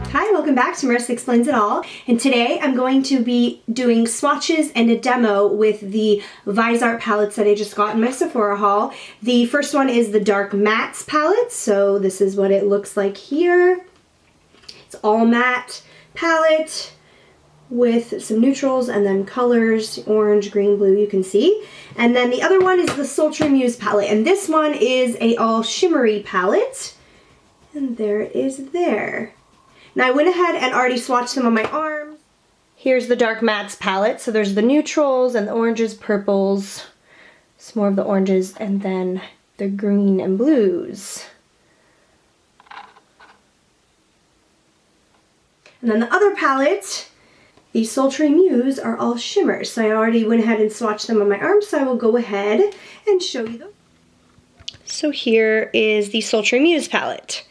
Hi, welcome back to Marissa Explains It All, and today I'm going to be doing swatches and a demo with the Viseart palettes that I just got in my Sephora haul. The first one is the Dark Mattes palette, so this is what it looks like here. It's all matte palette with some neutrals and then colors, orange, green, blue, you can see. And then the other one is the Sultry Muse palette, and this one is a all shimmery palette. And there it is there. Now I went ahead and already swatched them on my arms. Here's the Dark Mattes palette. So there's the neutrals and the oranges, purples, some more of the oranges, and then the green and blues. And then the other palette, the Sultry Muse, are all shimmers. So I already went ahead and swatched them on my arms, so I will go ahead and show you them. So here is the Sultry Muse palette.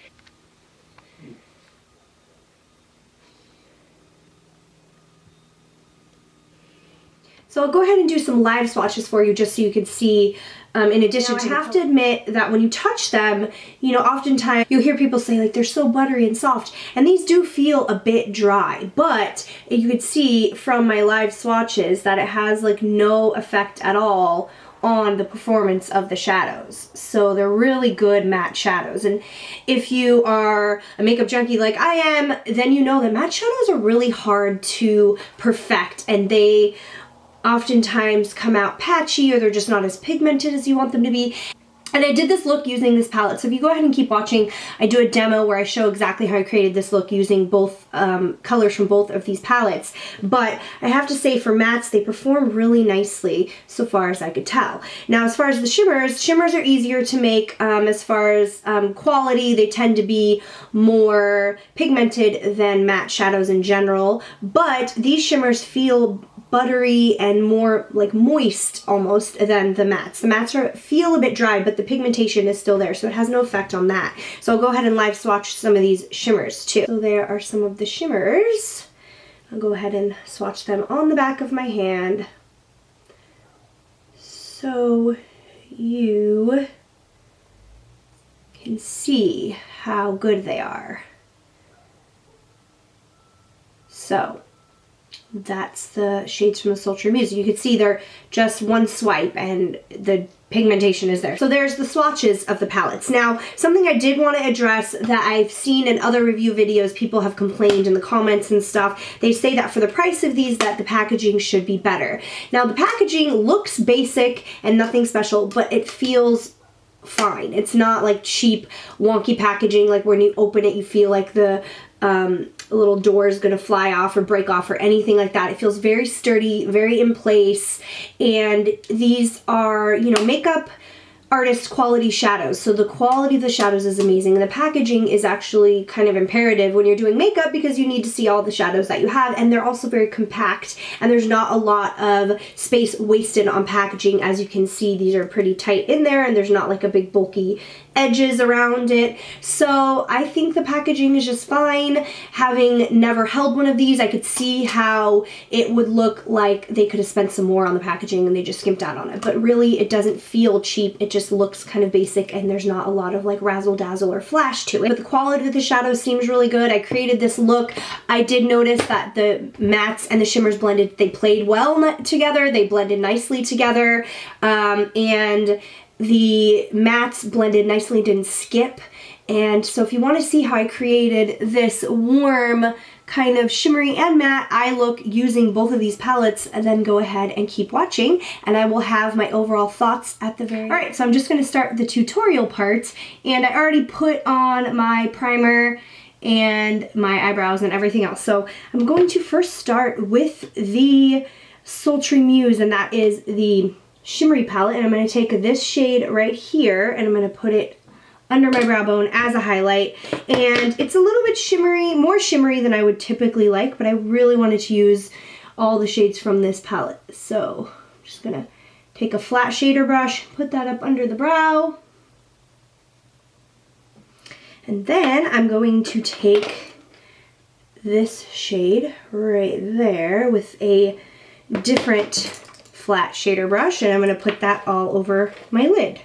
So I'll go ahead and do some live swatches for you just so you can see, in addition to I have to admit that when you touch them, you know, oftentimes you'll hear people say like they're so buttery and soft, and these do feel a bit dry, but you could see from my live swatches that it has like no effect at all on the performance of the shadows. So they're really good matte shadows, and if you are a makeup junkie like I am, then you know that matte shadows are really hard to perfect, and they oftentimes come out patchy, or they're just not as pigmented as you want them to be. And I did this look using this palette, so if you go ahead and keep watching, I do a demo where I show exactly how I created this look using both colors from both of these palettes. But I have to say, for mattes, they perform really nicely so far as I could tell. Now, as far as the shimmers are easier to make. As far as quality, they tend to be more pigmented than matte shadows in general, but these shimmers feel buttery and more like moist almost than the mattes. The mattes feel a bit dry, but the pigmentation is still there, so it has no effect on that. So I'll go ahead and live swatch some of these shimmers too. So there are some of the shimmers. I'll go ahead and swatch them on the back of my hand so you can see how good they are. So that's the shades from the Sultry Muse. You can see they're just one swipe and the pigmentation is there. So there's the swatches of the palettes. Now, something I did want to address that I've seen in other review videos, people have complained in the comments and stuff. They say that for the price of these, that the packaging should be better. Now, the packaging looks basic and nothing special, but it feels fine. It's not like cheap, wonky packaging, like when you open it, you feel like the little door is gonna fly off or break off or anything like that. It feels very sturdy, very in place, and these are, you know, makeup artist quality shadows. So the quality of the shadows is amazing. The packaging is actually kind of imperative when you're doing makeup because you need to see all the shadows that you have, and they're also very compact, and there's not a lot of space wasted on packaging. As you can see, these are pretty tight in there, and there's not like a big bulky edges around it. So I think the packaging is just fine. Having never held one of these, I could see how it would look like they could have spent some more on the packaging and they just skimped out on it. But really, it doesn't feel cheap. It just looks kind of basic, and there's not a lot of like razzle dazzle or flash to it. But the quality of the shadow seems really good. I created this look. I did notice that the mattes and the shimmers blended, they played well together. They blended nicely together. And the mattes blended nicely, didn't skip. And so if you want to see how I created this warm kind of shimmery and matte eye look using both of these palettes, and then go ahead and keep watching, and I will have my overall thoughts at the very end. Alright, so I'm just going to start the tutorial part, and I already put on my primer and my eyebrows and everything else. So I'm going to first start with the Sultry Muse, and that is the shimmery palette, and I'm going to take this shade right here and I'm going to put it under my brow bone as a highlight. And it's a little bit shimmery, more shimmery than I would typically like, but I really wanted to use all the shades from this palette. So I'm just going to take a flat shader brush, put that up under the brow, and then I'm going to take this shade right there with a different flat shader brush, and I'm going to put that all over my lid.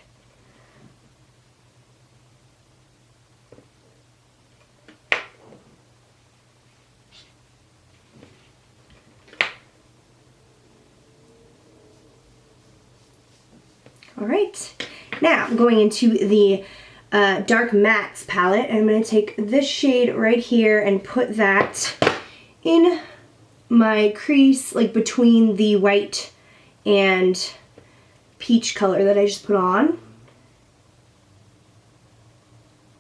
All right, now I'm going into the Dark Mattes palette, and I'm going to take this shade right here and put that in my crease, like between the white and peach color that I just put on.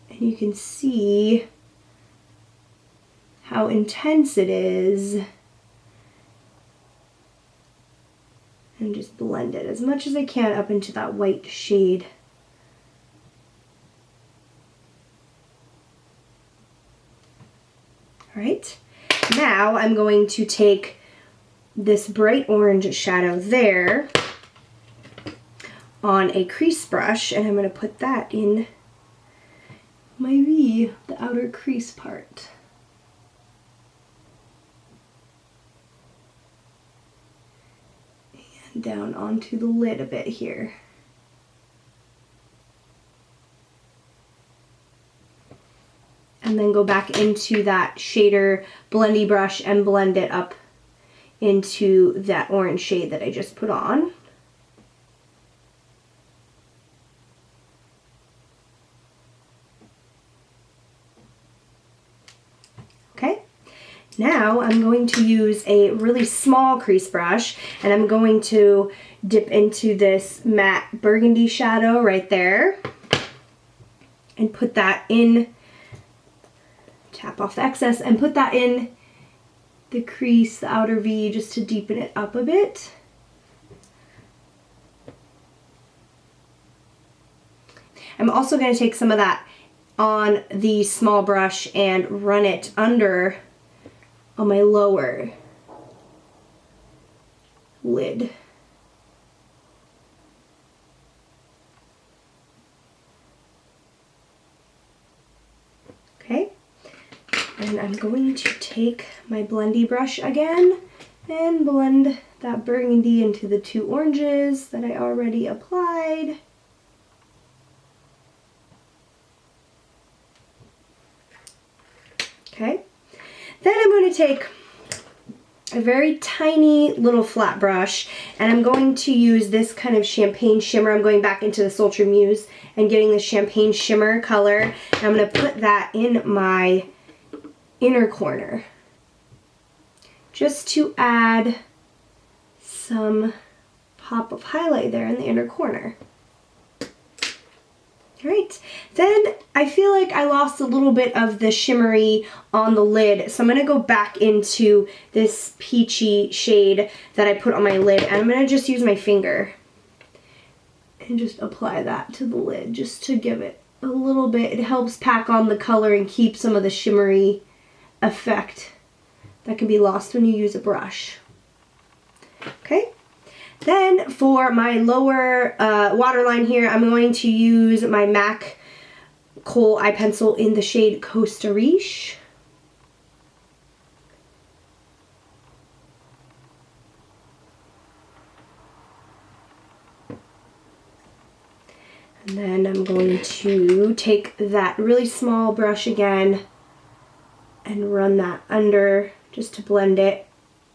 And you can see how intense it is. And just blend it as much as I can up into that white shade. All right, now I'm going to take this bright orange shadow there on a crease brush, and I'm going to put that in my V, the outer crease part. And down onto the lid a bit here. And then go back into that shader blendy brush and blend it up into that orange shade that I just put on. Okay, now I'm going to use a really small crease brush, and I'm going to dip into this matte burgundy shadow right there and put that in. Tap off the excess and put that in the crease, the outer V, just to deepen it up a bit. I'm also going to take some of that on the small brush and run it under on my lower lid. Okay. And I'm going to take my blendy brush again and blend that burgundy into the two oranges that I already applied. Okay, then I'm going to take a very tiny little flat brush, and I'm going to use this kind of champagne shimmer. I'm going back into the Sultry Muse and getting the champagne shimmer color, and I'm going to put that in my inner corner just to add some pop of highlight there in the inner corner. All right, then I feel like I lost a little bit of the shimmery on the lid, so I'm going to go back into this peachy shade that I put on my lid, and I'm going to just use my finger and just apply that to the lid just to give it a little bit. It helps pack on the color and keep some of the shimmery effect that can be lost when you use a brush. Okay, then for my lower waterline here, I'm going to use my MAC Kohl eye pencil in the shade Costa Riche. And then I'm going to take that really small brush again and run that under just to blend it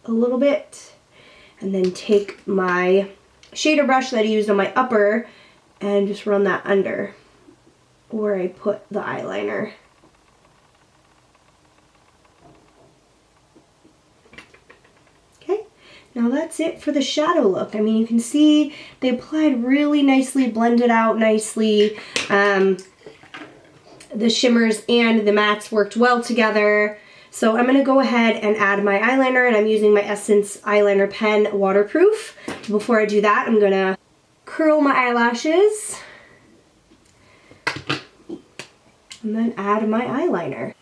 a little bit. And then take my shader brush that I used on my upper and just run that under where I put the eyeliner. Okay, now that's it for the shadow look. I mean, you can see they applied really nicely, blended out nicely. The shimmers and the mattes worked well together. So I'm going to go ahead and add my eyeliner, and I'm using my Essence eyeliner pen, waterproof. Before I do that, I'm going to curl my eyelashes and then add my eyeliner.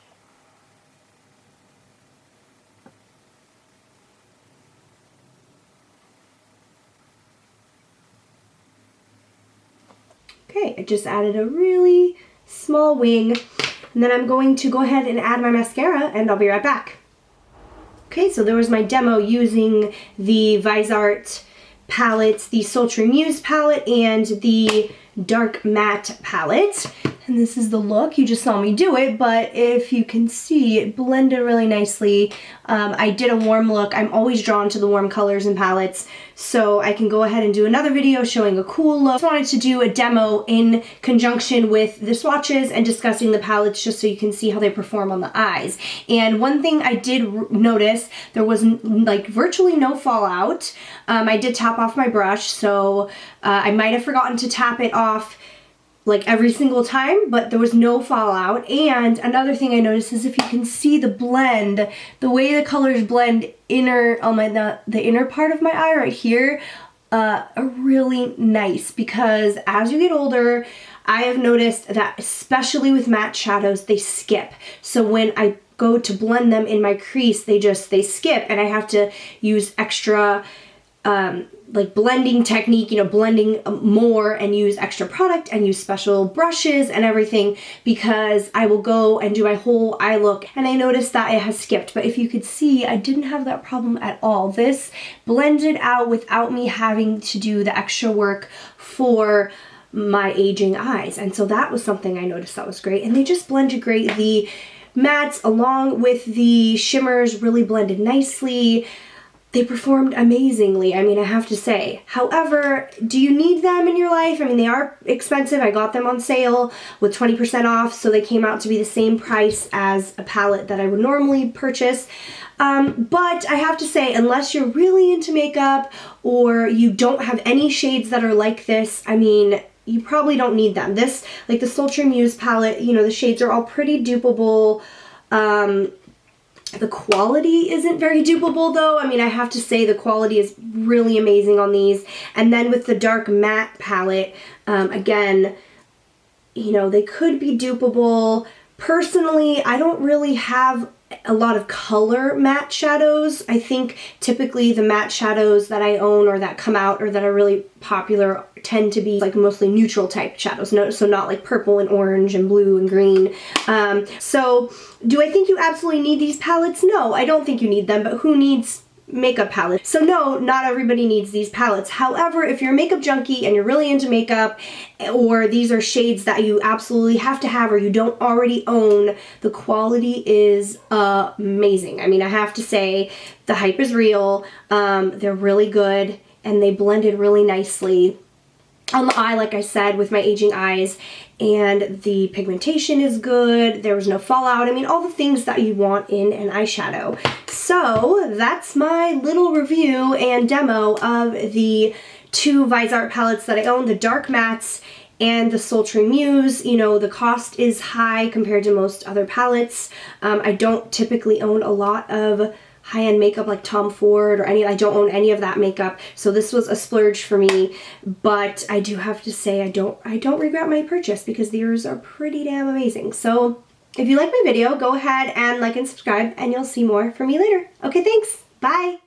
Okay, I just added a really small wing, and then I'm going to go ahead and add my mascara, and I'll be right back. Okay, so there was my demo using the Viseart palettes, the Sultry Muse palette and the Dark Matte palette. And this is the look. You just saw me do it, but if you can see, it blended really nicely. I did a warm look. I'm always drawn to the warm colors and palettes, so I can go ahead and do another video showing a cool look. I just wanted to do a demo in conjunction with the swatches and discussing the palettes just so you can see how they perform on the eyes. And one thing I did notice, there was like virtually no fallout. I did tap off my brush, so I might have forgotten to tap it off like every single time, but there was no fallout. And another thing I noticed is if you can see the blend, the way the colors blend the inner part of my eye right here, are really nice, because as you get older, I have noticed that especially with matte shadows, they skip. So when I go to blend them in my crease, they skip, and I have to use extra like blending technique, you know, blending more and use extra product and use special brushes and everything, because I will go and do my whole eye look and I noticed that it has skipped. But if you could see, I didn't have that problem at all. This blended out without me having to do the extra work for my aging eyes. And so that was something I noticed that was great. And they just blended great. The mattes along with the shimmers really blended nicely. They performed amazingly, I mean, I have to say. However, do you need them in your life? I mean, they are expensive. I got them on sale with 20% off, so they came out to be the same price as a palette that I would normally purchase. But I have to say, unless you're really into makeup or you don't have any shades that are like this, I mean, you probably don't need them. This, like the Sultry Muse palette, you know, the shades are all pretty dupable. The quality isn't very dupable though. I mean, I have to say the quality is really amazing on these. And then with the dark matte palette, again, you know, they could be dupable. Personally, I don't really have a lot of color matte shadows. I think typically the matte shadows that I own or that come out or that are really popular tend to be like mostly neutral type shadows, so not like purple and orange and blue and green. So do I think you absolutely need these palettes? No, I don't think you need them, but who needs makeup palettes? So no, not everybody needs these palettes. However, if you're a makeup junkie and you're really into makeup, or these are shades that you absolutely have to have or you don't already own, the quality is amazing. I mean, I have to say the hype is real. They're really good and they blended really nicely on the eye, like I said, with my aging eyes, and the pigmentation is good. There was no fallout. I mean, all the things that you want in an eyeshadow. So that's my little review and demo of the two Viseart palettes that I own, the dark mattes and the Sultry Muse. You know, the cost is high compared to most other palettes. I don't typically own a lot of high-end makeup like Tom Ford or I don't own any of that makeup, so this was a splurge for me. But I do have to say I don't regret my purchase, because these are pretty damn amazing. So if you like my video, go ahead and like and subscribe and you'll see more from me later. Okay, thanks. Bye.